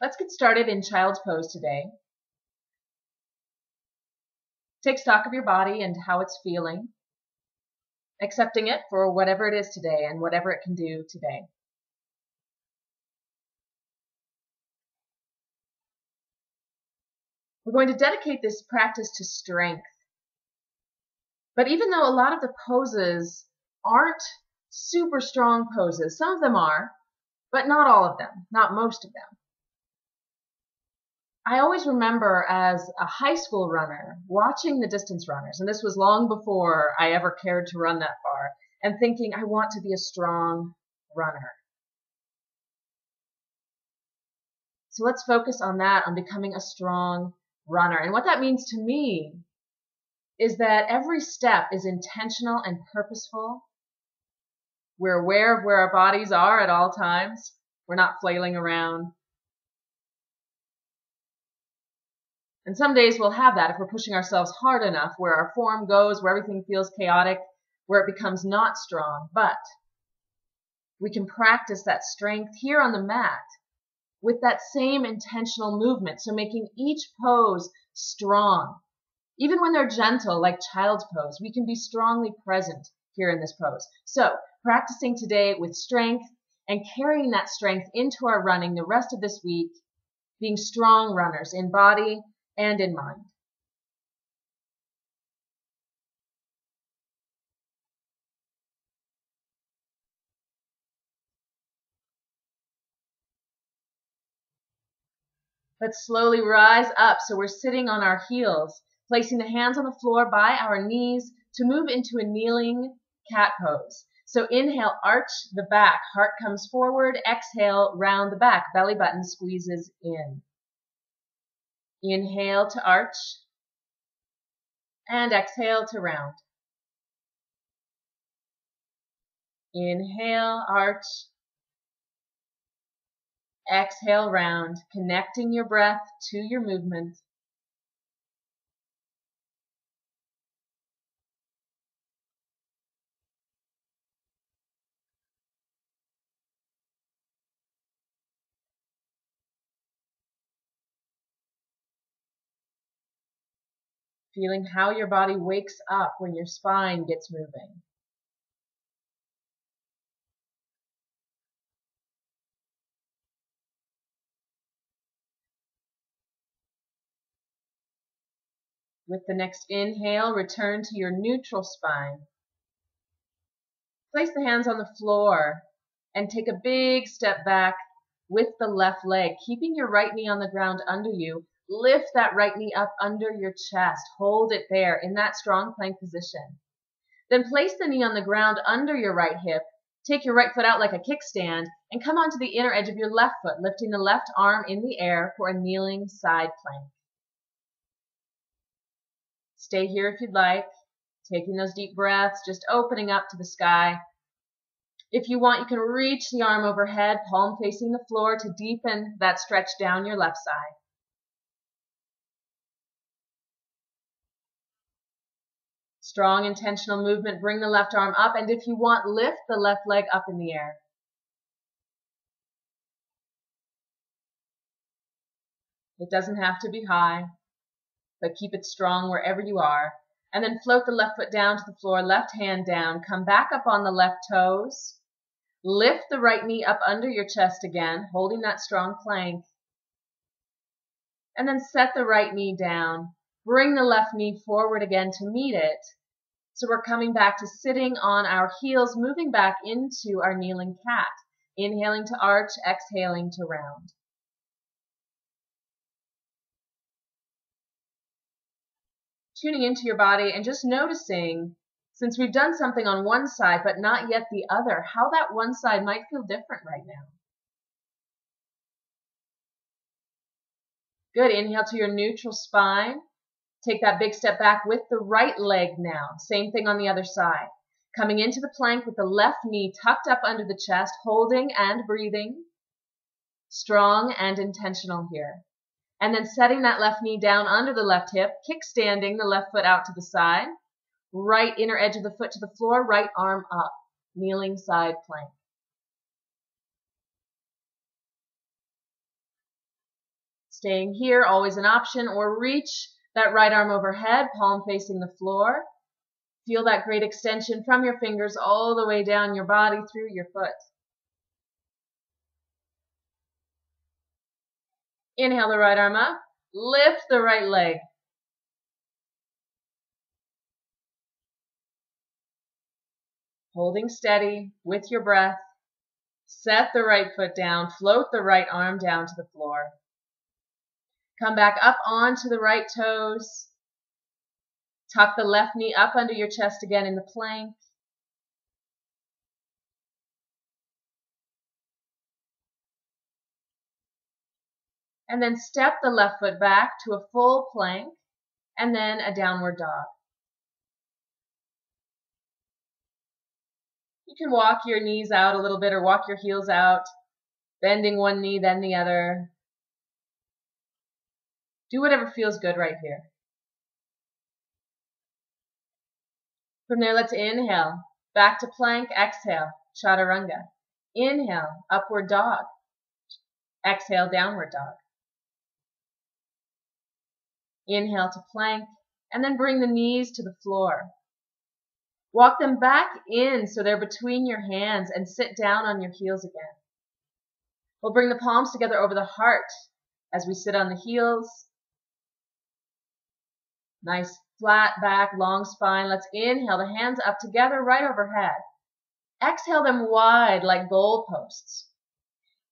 Let's get started in child's pose today. Take stock of your body and how it's feeling, accepting it for whatever it is today and whatever it can do today. We're going to dedicate this practice to strength. But even though a lot of the poses aren't super strong poses, some of them are, but not all of them, not most of them. I always remember as a high school runner watching the distance runners, and this was long before I ever cared to run that far, and thinking, I want to be a strong runner. So let's focus on that, on becoming a strong runner. And what that means to me is that every step is intentional and purposeful. We're aware of where our bodies are at all times. We're not flailing around. And some days we'll have that if we're pushing ourselves hard enough, where our form goes, where everything feels chaotic, where it becomes not strong. But we can practice that strength here on the mat with that same intentional movement. So making each pose strong. Even when they're gentle, like child's pose, we can be strongly present here in this pose. So practicing today with strength and carrying that strength into our running the rest of this week, being strong runners in body and in mind. Let's slowly rise up so we're sitting on our heels, placing the hands on the floor by our knees to move into a kneeling cat pose. So inhale, arch the back, heart comes forward. Exhale, round the back, belly button squeezes in. Inhale to arch, and exhale to round. Inhale, arch. Exhale, round, connecting your breath to your movement. Feeling how your body wakes up when your spine gets moving. With the next inhale, return to your neutral spine. Place the hands on the floor and take a big step back with the left leg, keeping your right knee on the ground under you. Lift that right knee up under your chest. Hold it there in that strong plank position. Then place the knee on the ground under your right hip. Take your right foot out like a kickstand and come onto the inner edge of your left foot, lifting the left arm in the air for a kneeling side plank. Stay here if you'd like, taking those deep breaths, just opening up to the sky. If you want, you can reach the arm overhead, palm facing the floor to deepen that stretch down your left side. Strong intentional movement, bring the left arm up, and if you want, lift the left leg up in the air. It doesn't have to be high, but keep it strong wherever you are. And then float the left foot down to the floor, left hand down, come back up on the left toes. Lift the right knee up under your chest again, holding that strong plank. And then set the right knee down. Bring the left knee forward again to meet it. So we're coming back to sitting on our heels, moving back into our kneeling cat. Inhaling to arch, exhaling to round. Tuning into your body and just noticing, since we've done something on one side but not yet the other, how that one side might feel different right now. Good. Inhale to your neutral spine. Take that big step back with the right leg now. Same thing on the other side. Coming into the plank with the left knee tucked up under the chest, holding and breathing. Strong and intentional here. And then setting that left knee down under the left hip, kickstanding the left foot out to the side. Right inner edge of the foot to the floor, right arm up. Kneeling side plank. Staying here, always an option, or reach that right arm overhead, palm facing the floor. Feel that great extension from your fingers all the way down your body through your foot. Inhale the right arm up. Lift the right leg. Holding steady with your breath. Set the right foot down. Float the right arm down to the floor. Come back up onto the right toes. Tuck the left knee up under your chest again in the plank. And then step the left foot back to a full plank and then a downward dog. You can walk your knees out a little bit or walk your heels out, bending one knee, then the other. Do whatever feels good right here. From there, let's inhale. Back to plank, exhale, chaturanga. Inhale, upward dog. Exhale, downward dog. Inhale to plank, and then bring the knees to the floor. Walk them back in so they're between your hands and sit down on your heels again. We'll bring the palms together over the heart as we sit on the heels. Nice flat back, long spine. Let's inhale the hands up together right overhead. Exhale them wide like goalposts.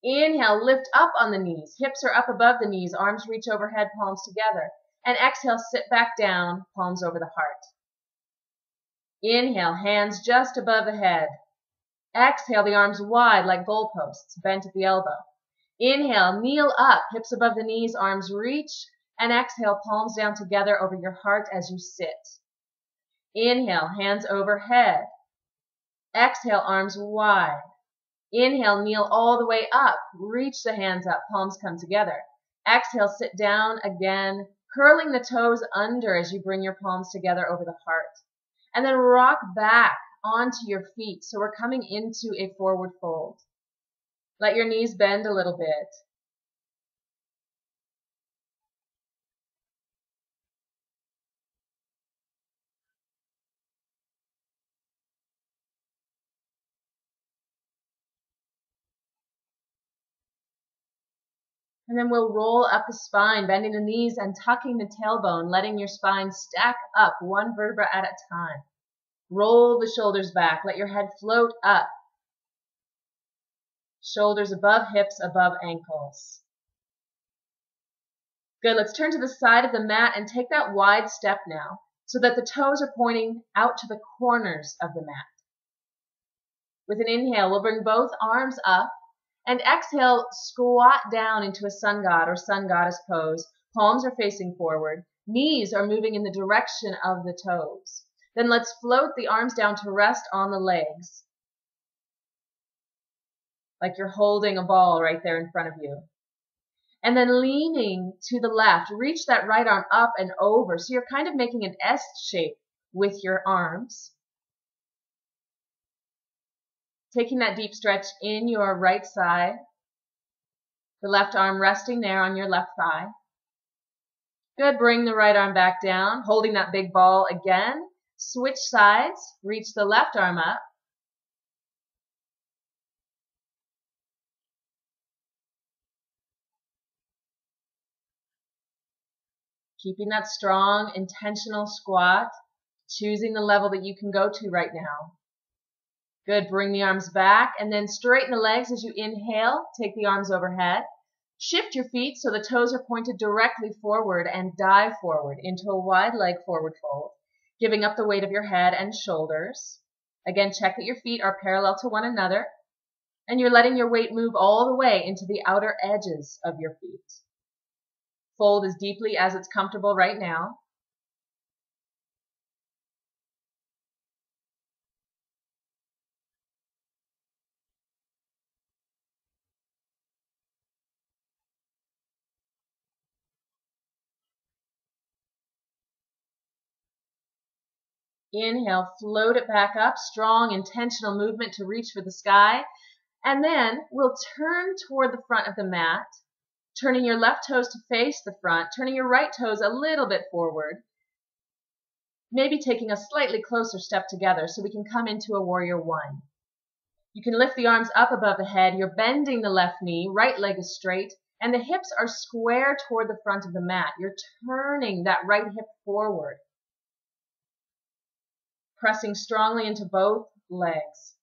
Inhale, lift up on the knees. Hips are up above the knees. Arms reach overhead, palms together. And exhale, sit back down, palms over the heart. Inhale, hands just above the head. Exhale, the arms wide like goalposts, bent at the elbow. Inhale, kneel up, hips above the knees, arms reach. And exhale, palms down together over your heart as you sit. Inhale, hands overhead. Exhale, arms wide. Inhale, kneel all the way up. Reach the hands up, palms come together. Exhale, sit down again, curling the toes under as you bring your palms together over the heart. And then rock back onto your feet. So we're coming into a forward fold. Let your knees bend a little bit. And then we'll roll up the spine, bending the knees and tucking the tailbone, letting your spine stack up one vertebra at a time. Roll the shoulders back. Let your head float up. Shoulders above hips, above ankles. Good. Let's turn to the side of the mat and take that wide step now so that the toes are pointing out to the corners of the mat. With an inhale, we'll bring both arms up. And exhale, squat down into a sun god or sun goddess pose. Palms are facing forward. Knees are moving in the direction of the toes. Then let's float the arms down to rest on the legs. Like you're holding a ball right there in front of you. And then leaning to the left, reach that right arm up and over. So you're kind of making an S shape with your arms. Taking that deep stretch in your right side. The left arm resting there on your left thigh. Good. Bring the right arm back down, holding that big ball again. Switch sides. Reach the left arm up. Keeping that strong, intentional squat. Choosing the level that you can go to right now. Good. Bring the arms back and then straighten the legs as you inhale. Take the arms overhead. Shift your feet so the toes are pointed directly forward and dive forward into a wide leg forward fold, giving up the weight of your head and shoulders. Again, check that your feet are parallel to one another and you're letting your weight move all the way into the outer edges of your feet. Fold as deeply as it's comfortable right now. Inhale, float it back up, strong, intentional movement to reach for the sky. And then we'll turn toward the front of the mat, turning your left toes to face the front, turning your right toes a little bit forward, maybe taking a slightly closer step together so we can come into a warrior one. You can lift the arms up above the head. You're bending the left knee, right leg is straight, and the hips are square toward the front of the mat. You're turning that right hip forward, pressing strongly into both legs.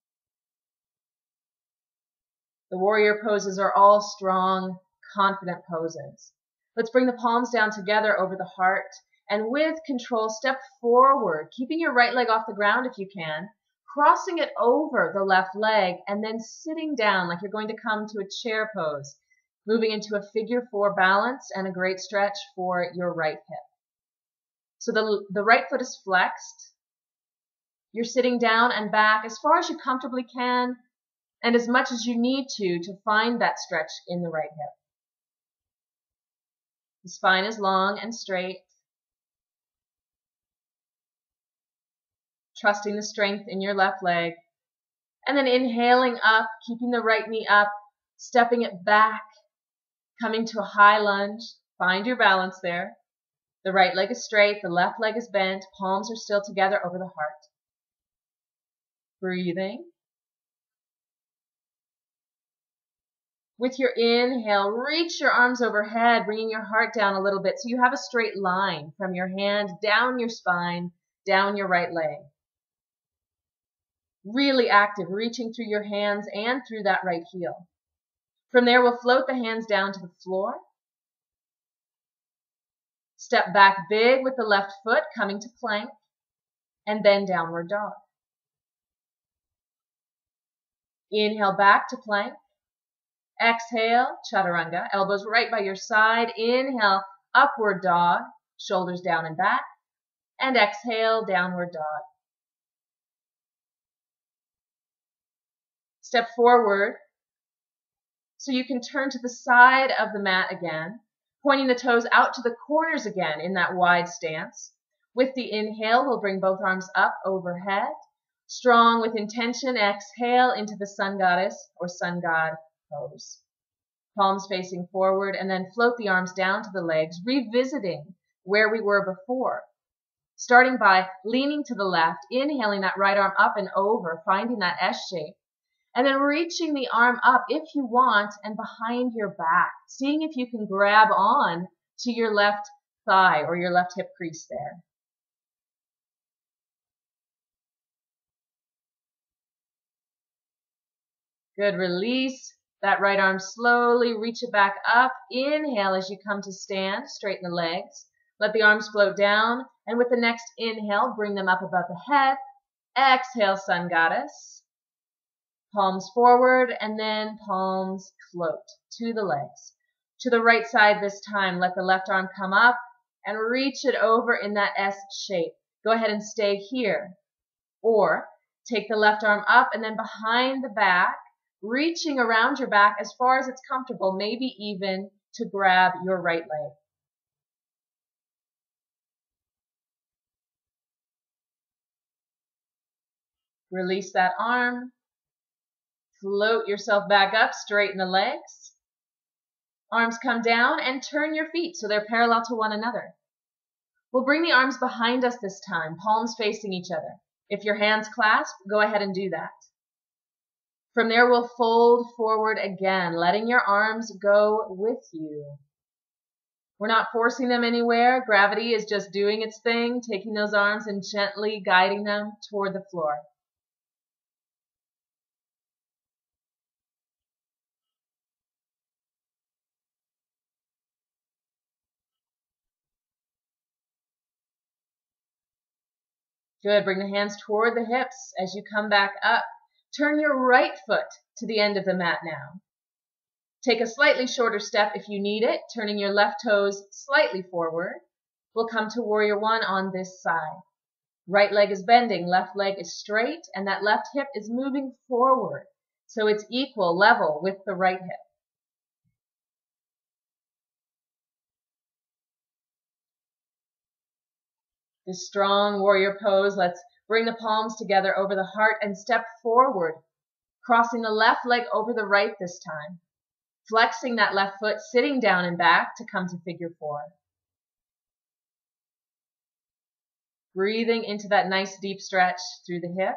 The warrior poses are all strong, confident poses. Let's bring the palms down together over the heart, and with control, step forward, keeping your right leg off the ground if you can, crossing it over the left leg, and then sitting down like you're going to come to a chair pose, moving into a figure 4 balance and a great stretch for your right hip. So the right foot is flexed. You're sitting down and back as far as you comfortably can, and as much as you need to find that stretch in the right hip. The spine is long and straight. Trusting the strength in your left leg. And then inhaling up, keeping the right knee up, stepping it back, coming to a high lunge. Find your balance there. The right leg is straight, the left leg is bent, palms are still together over the heart. Breathing. With your inhale, reach your arms overhead, bringing your heart down a little bit so you have a straight line from your hand down your spine, down your right leg. Really active, reaching through your hands and through that right heel. From there, we'll float the hands down to the floor. Step back big with the left foot, coming to plank, and then downward dog. Inhale back to plank. Exhale, chaturanga, elbows right by your side. Inhale, upward dog, shoulders down and back. And exhale, downward dog. Step forward so you can turn to the side of the mat again, pointing the toes out to the corners again in that wide stance. With the inhale, we'll bring both arms up overhead. Strong with intention, exhale into the sun goddess or sun god pose. Palms facing forward, and then float the arms down to the legs, revisiting where we were before. Starting by leaning to the left, inhaling that right arm up and over, finding that S shape. And then reaching the arm up if you want and behind your back, seeing if you can grab on to your left thigh or your left hip crease there. Good, release that right arm slowly, reach it back up. Inhale as you come to stand, straighten the legs. Let the arms float down, and with the next inhale, bring them up above the head. Exhale, sun goddess. Palms forward, and then palms float to the legs. To the right side this time, let the left arm come up and reach it over in that S shape. Go ahead and stay here. Or take the left arm up and then behind the back, reaching around your back as far as it's comfortable, maybe even to grab your right leg. Release that arm. Float yourself back up, straighten the legs. Arms come down and turn your feet so they're parallel to one another. We'll bring the arms behind us this time, palms facing each other. If your hands clasp, go ahead and do that. From there, we'll fold forward again, letting your arms go with you. We're not forcing them anywhere. Gravity is just doing its thing, taking those arms and gently guiding them toward the floor. Good. Bring the hands toward the hips as you come back up. Turn your right foot to the end of the mat now. Take a slightly shorter step if you need it, turning your left toes slightly forward. We'll come to warrior one on this side. Right leg is bending, left leg is straight, and that left hip is moving forward. So it's equal, level with the right hip. This strong warrior pose, let's bring the palms together over the heart and step forward, crossing the left leg over the right this time. Flexing that left foot, sitting down and back to come to figure 4. Breathing into that nice deep stretch through the hip.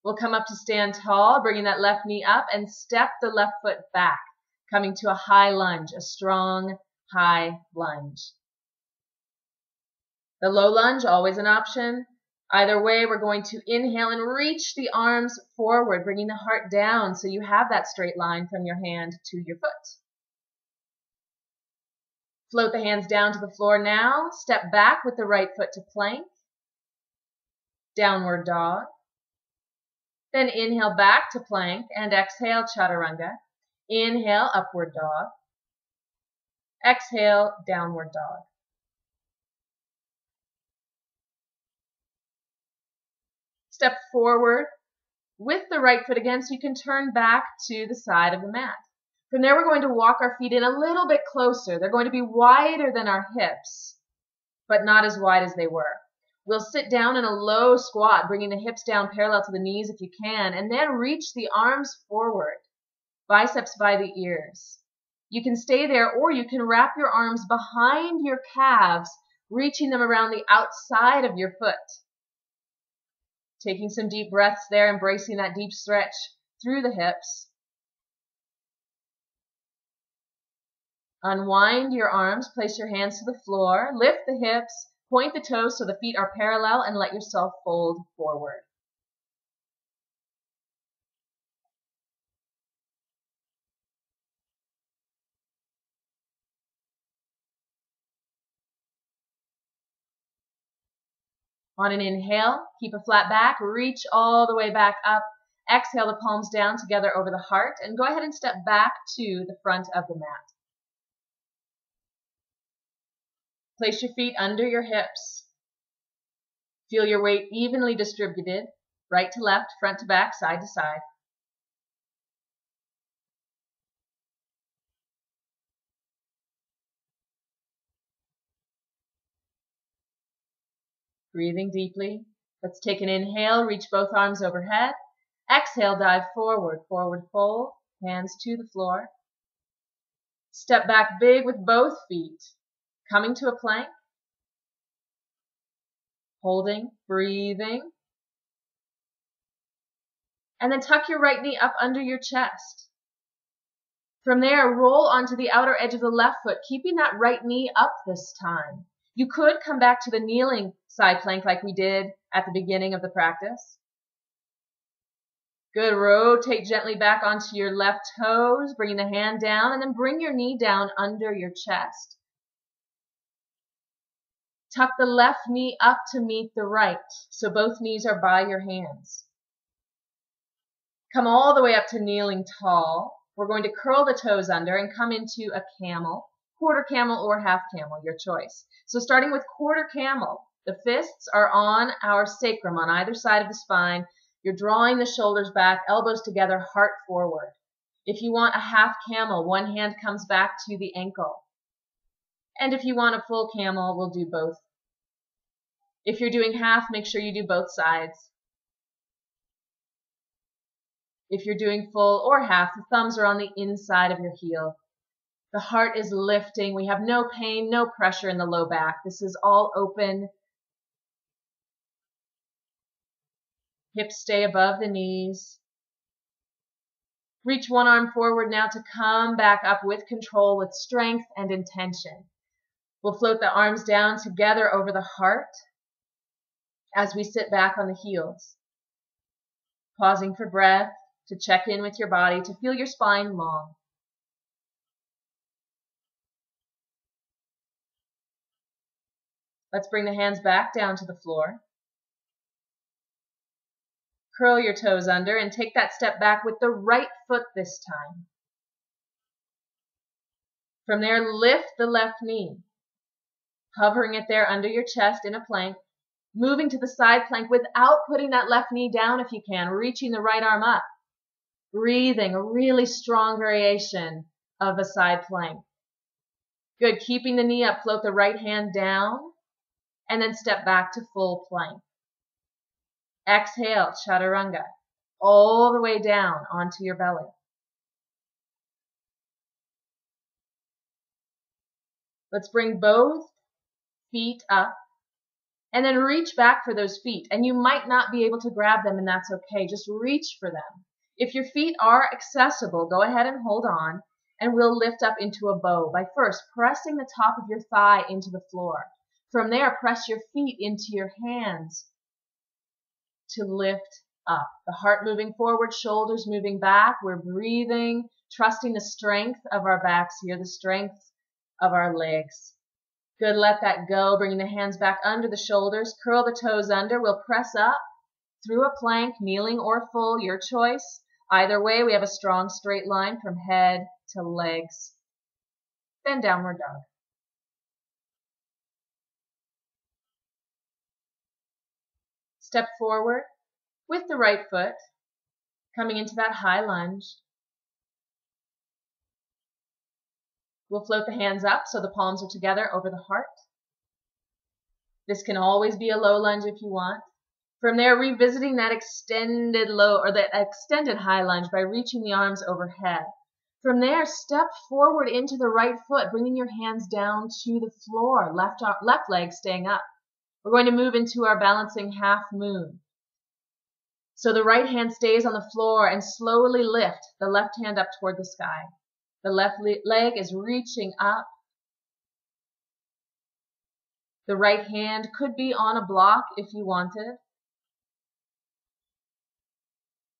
We'll come up to stand tall, bringing that left knee up and step the left foot back, coming to a high lunge, a strong high lunge. The low lunge, always an option. Either way, we're going to inhale and reach the arms forward, bringing the heart down so you have that straight line from your hand to your foot. Float the hands down to the floor now. Step back with the right foot to plank. Downward dog. Then inhale back to plank and exhale chaturanga. Inhale upward dog. Exhale downward dog. Step forward with the right foot again so you can turn back to the side of the mat. From there, we're going to walk our feet in a little bit closer. They're going to be wider than our hips, but not as wide as they were. We'll sit down in a low squat, bringing the hips down parallel to the knees if you can, and then reach the arms forward, biceps by the ears. You can stay there, or you can wrap your arms behind your calves, reaching them around the outside of your foot. Taking some deep breaths there, embracing that deep stretch through the hips. Unwind your arms, place your hands to the floor, lift the hips, point the toes so the feet are parallel, and let yourself fold forward. On an inhale, keep a flat back, reach all the way back up. Exhale the palms down together over the heart, and go ahead and step back to the front of the mat. Place your feet under your hips. Feel your weight evenly distributed, right to left, front to back, side to side. Breathing deeply. Let's take an inhale, reach both arms overhead. Exhale, dive forward, forward fold, hands to the floor. Step back big with both feet, coming to a plank. Holding, breathing. And then tuck your right knee up under your chest. From there, roll onto the outer edge of the left foot, keeping that right knee up this time. You could come back to the kneeling side plank like we did at the beginning of the practice. Good. Rotate gently back onto your left toes, bringing the hand down, and then bring your knee down under your chest. Tuck the left knee up to meet the right, so both knees are by your hands. Come all the way up to kneeling tall. We're going to curl the toes under and come into a camel, quarter camel or half camel, your choice. So starting with quarter camel, the fists are on our sacrum on either side of the spine. You're drawing the shoulders back, elbows together, heart forward. If you want a half camel, one hand comes back to the ankle. And if you want a full camel, we'll do both. If you're doing half, make sure you do both sides. If you're doing full or half, the thumbs are on the inside of your heel. The heart is lifting. We have no pain, no pressure in the low back. This is all open. Hips stay above the knees. Reach one arm forward now to come back up with control, with strength and intention. We'll float the arms down together over the heart as we sit back on the heels. Pausing for breath, to check in with your body, to feel your spine long. Let's bring the hands back down to the floor. Curl your toes under and take that step back with the right foot this time. From there, lift the left knee, hovering it there under your chest in a plank, moving to the side plank without putting that left knee down if you can, reaching the right arm up. Breathing, a really strong variation of a side plank. Good, keeping the knee up, float the right hand down, and then step back to full plank. Exhale, chaturanga, all the way down onto your belly. Let's bring both feet up and then reach back for those feet. And you might not be able to grab them, and that's okay. Just reach for them. If your feet are accessible, go ahead and hold on, and we'll lift up into a bow by first pressing the top of your thigh into the floor. From there, press your feet into your hands to lift up. The heart moving forward, shoulders moving back. We're breathing, trusting the strength of our backs here, the strength of our legs. Good, let that go. Bringing the hands back under the shoulders. Curl the toes under. We'll press up through a plank, kneeling or full, your choice. Either way, we have a strong straight line from head to legs. Then downward dog. Step forward with the right foot, coming into that high lunge. We'll float the hands up so the palms are together over the heart. This can always be a low lunge if you want. From there, revisiting that extended low or that extended high lunge by reaching the arms overhead. From there, step forward into the right foot, bringing your hands down to the floor, left leg staying up. We're going to move into our balancing half moon. So the right hand stays on the floor and slowly lift the left hand up toward the sky. The left leg is reaching up. The right hand could be on a block if you wanted.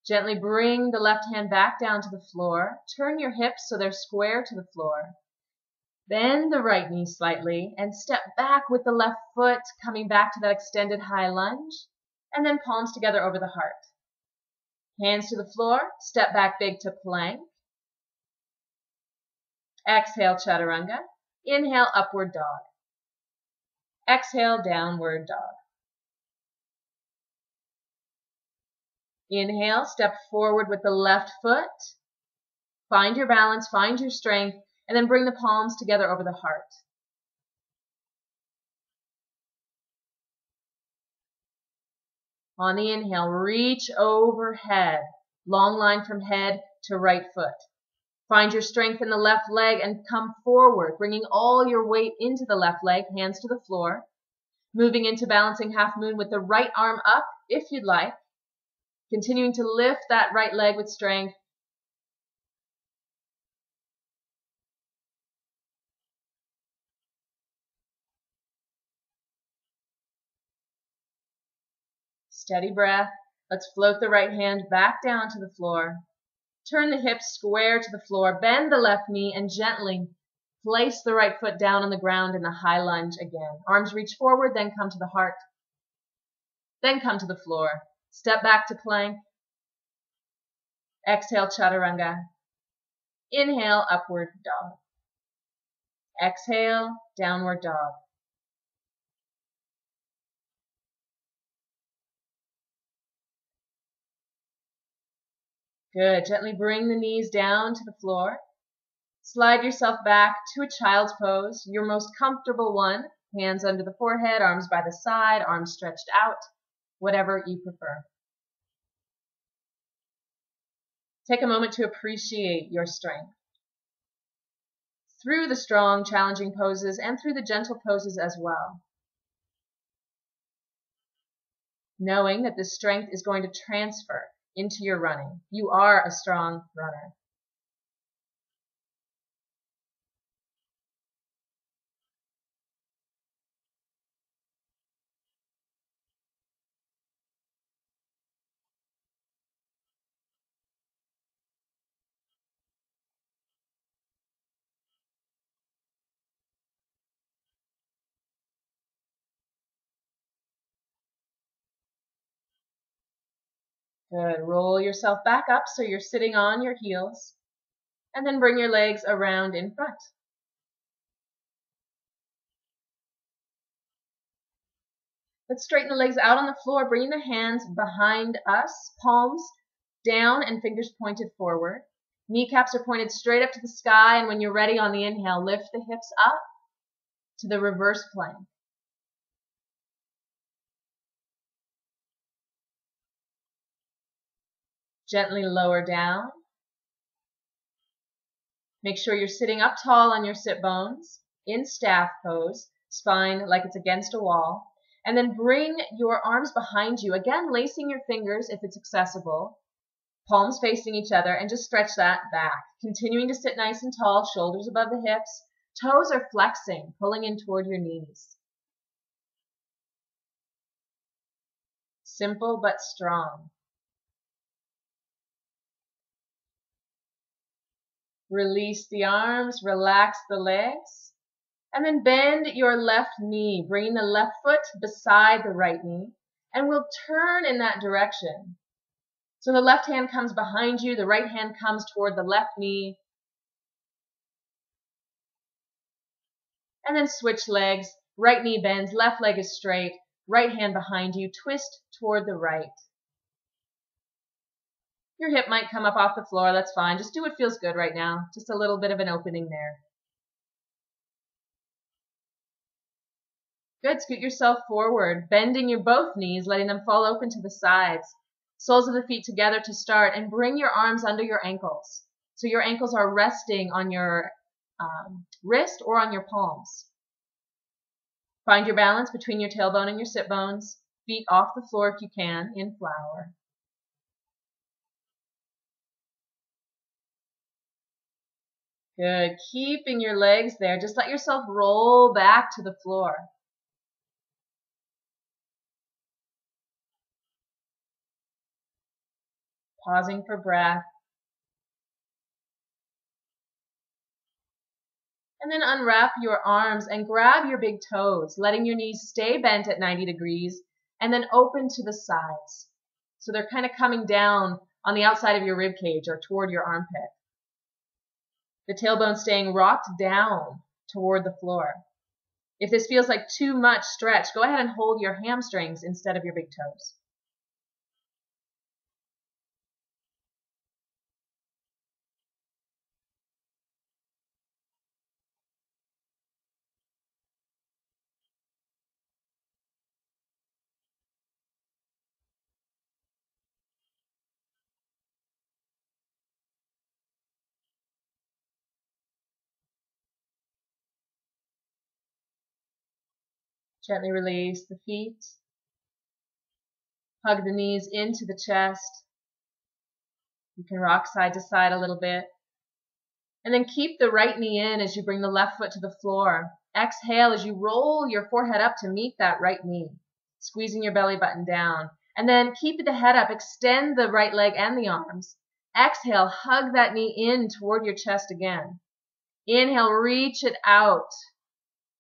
Gently bring the left hand back down to the floor. Turn your hips so they're square to the floor. Bend the right knee slightly and step back with the left foot, coming back to that extended high lunge, and then palms together over the heart. Hands to the floor, step back big to plank. Exhale, chaturanga. Inhale, upward dog. Exhale, downward dog. Inhale, step forward with the left foot. Find your balance, find your strength, and then bring the palms together over the heart. On the inhale, reach overhead. Long line from head to right foot. Find your strength in the left leg and come forward, bringing all your weight into the left leg, hands to the floor. Moving into balancing half moon with the right arm up, if you'd like. Continuing to lift that right leg with strength. Steady breath. Let's float the right hand back down to the floor. Turn the hips square to the floor. Bend the left knee and gently place the right foot down on the ground in the high lunge again. Arms reach forward, then come to the heart. Then come to the floor. Step back to plank. Exhale, chaturanga. Inhale, upward dog. Exhale, downward dog. Good. Gently bring the knees down to the floor. Slide yourself back to a child's pose, your most comfortable one. Hands under the forehead, arms by the side, arms stretched out, whatever you prefer. Take a moment to appreciate your strength. Through the strong, challenging poses and through the gentle poses as well. Knowing that this strength is going to transfer into your running. You are a strong runner. Good. Roll yourself back up so you're sitting on your heels. And then bring your legs around in front. Let's straighten the legs out on the floor, bringing the hands behind us, palms down and fingers pointed forward. Kneecaps are pointed straight up to the sky, and when you're ready on the inhale, lift the hips up to the reverse plank. Gently lower down. Make sure you're sitting up tall on your sit bones. in staff pose, spine like it's against a wall. And then bring your arms behind you, again lacing your fingers if it's accessible, palms facing each other, and just stretch that back. Continuing to sit nice and tall, shoulders above the hips. Toes are flexing, pulling in toward your knees. Simple but strong. Release the arms, relax the legs, and then bend your left knee, bringing the left foot beside the right knee, and we'll turn in that direction. So the left hand comes behind you, the right hand comes toward the left knee, and then switch legs. Right knee bends, left leg is straight, right hand behind you, twist toward the right. Your hip might come up off the floor, that's fine. Just do what feels good right now. Just a little bit of an opening there. Good, scoot yourself forward, bending your both knees, letting them fall open to the sides. Soles of the feet together to start, and bring your arms under your ankles. So your ankles are resting on your wrist or on your palms. Find your balance between your tailbone and your sit bones. Feet off the floor if you can, in flower. Good. Keeping your legs there. Just let yourself roll back to the floor. Pausing for breath. And then unwrap your arms and grab your big toes, letting your knees stay bent at 90 degrees and then open to the sides. So they're kind of coming down on the outside of your rib cage or toward your armpit. The tailbone staying rocked down toward the floor. If this feels like too much stretch, go ahead and hold your hamstrings instead of your big toes. Gently release the feet. Hug the knees into the chest. You can rock side to side a little bit. And then keep the right knee in as you bring the left foot to the floor. Exhale as you roll your forehead up to meet that right knee, squeezing your belly button down. And then keep the head up. Extend the right leg and the arms. Exhale, hug that knee in toward your chest again. Inhale, reach it out.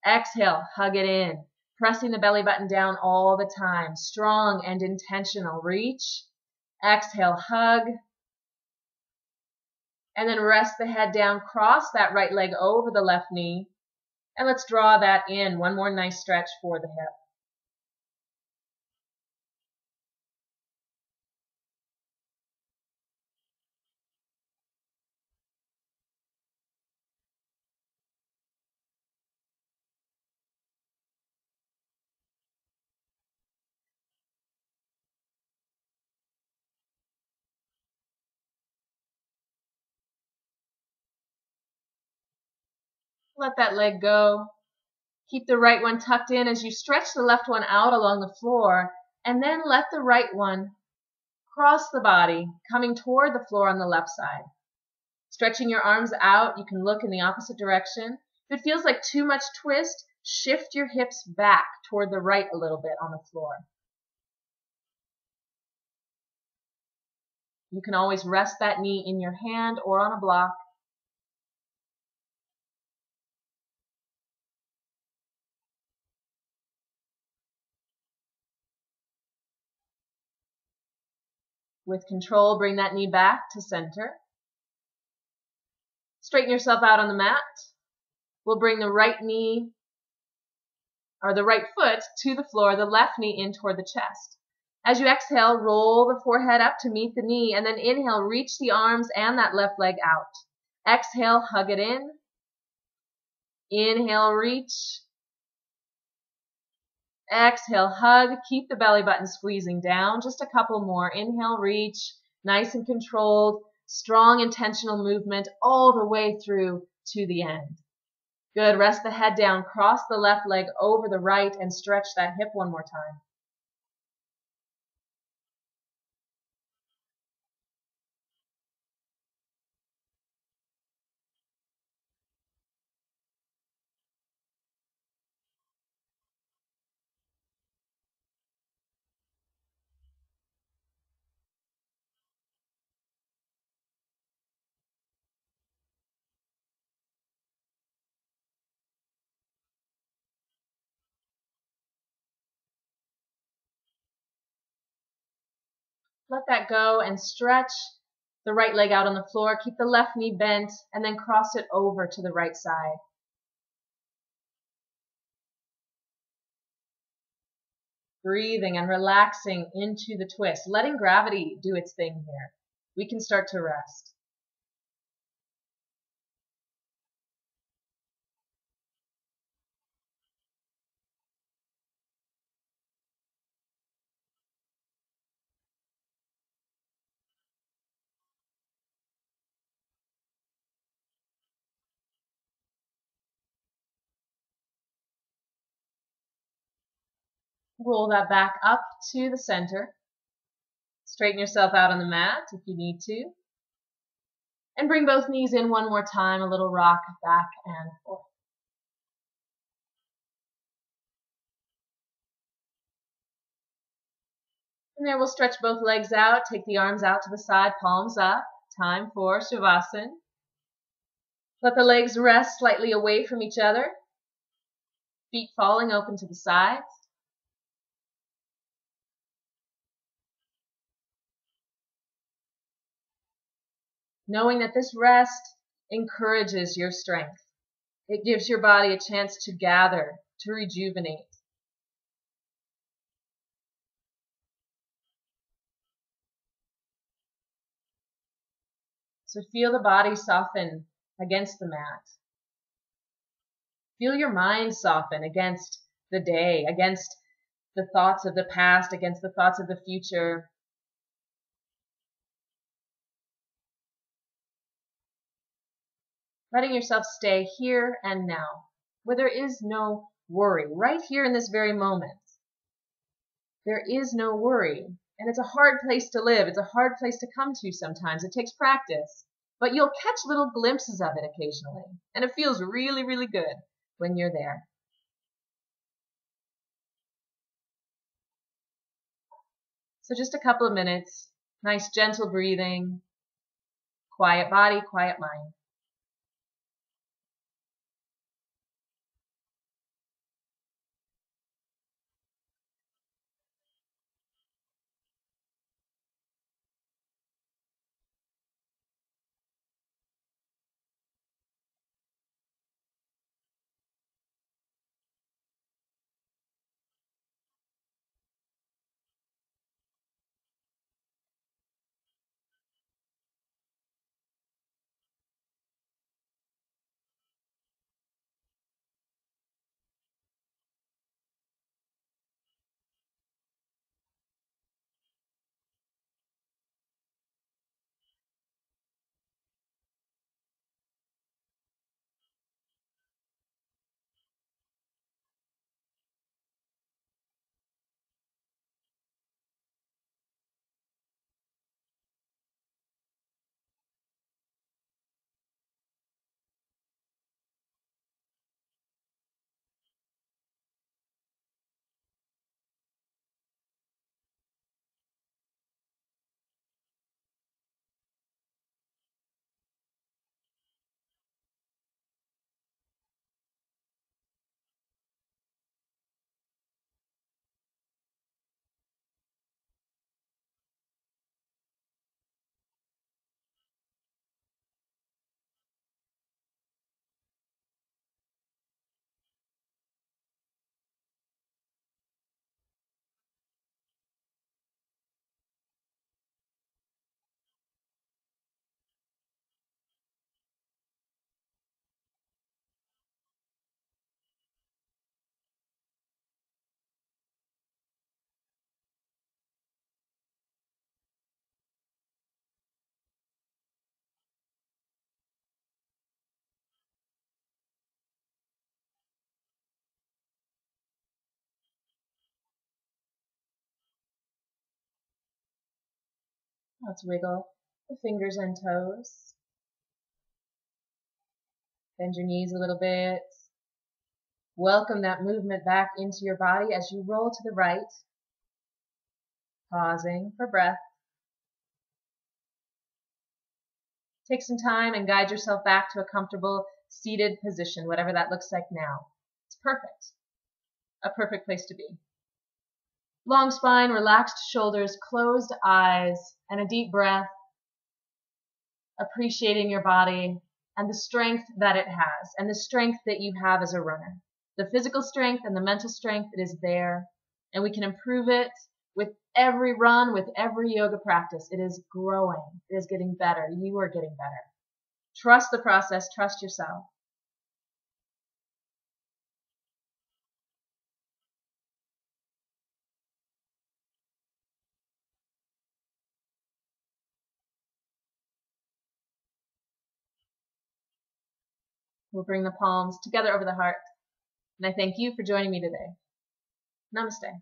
Exhale, hug it in. Pressing the belly button down all the time. Strong and intentional. Reach. Exhale, hug. And then rest the head down. Cross that right leg over the left knee. And let's draw that in. One more nice stretch for the hip. Let that leg go. Keep the right one tucked in as you stretch the left one out along the floor, and then let the right one cross the body, coming toward the floor on the left side. Stretching your arms out, you can look in the opposite direction. If it feels like too much twist, shift your hips back toward the right a little bit on the floor. You can always rest that knee in your hand or on a block. With control, bring that knee back to center. Straighten yourself out on the mat. We'll bring the right knee, or the right foot to the floor, the left knee in toward the chest. As you exhale, roll the forehead up to meet the knee, and then inhale, reach the arms and that left leg out. Exhale, hug it in. Inhale, reach. Exhale, hug. Keep the belly button squeezing down. Just a couple more. Inhale, reach. Nice and controlled. Strong, intentional movement all the way through to the end. Good. Rest the head down. Cross the left leg over the right and stretch that hip one more time. Let that go and stretch the right leg out on the floor. Keep the left knee bent and then cross it over to the right side. Breathing and relaxing into the twist, letting gravity do its thing here. We can start to rest. Roll that back up to the center. Straighten yourself out on the mat if you need to. And bring both knees in one more time, a little rock back and forth. And there we'll stretch both legs out, take the arms out to the side, palms up. Time for Shavasana. Let the legs rest slightly away from each other. Feet falling open to the sides. Knowing that this rest encourages your strength. It gives your body a chance to gather, to rejuvenate. So feel the body soften against the mat. Feel your mind soften against the day, against the thoughts of the past, against the thoughts of the future. Letting yourself stay here and now, where there is no worry, right here in this very moment. There is no worry. And it's a hard place to live. It's a hard place to come to sometimes. It takes practice. But you'll catch little glimpses of it occasionally. And it feels really, really good when you're there. So just a couple of minutes. Nice gentle breathing. Quiet body, quiet mind. Let's wiggle the fingers and toes. Bend your knees a little bit. Welcome that movement back into your body as you roll to the right, pausing for breath. Take some time and guide yourself back to a comfortable seated position, whatever that looks like now. It's perfect. A perfect place to be. Long spine, relaxed shoulders, closed eyes, and a deep breath, appreciating your body and the strength that it has, and the strength that you have as a runner. The physical strength and the mental strength, it is there, and we can improve it with every run, with every yoga practice. It is growing. It is getting better. You are getting better. Trust the process. Trust yourself. We'll bring the palms together over the heart. And I thank you for joining me today. Namaste.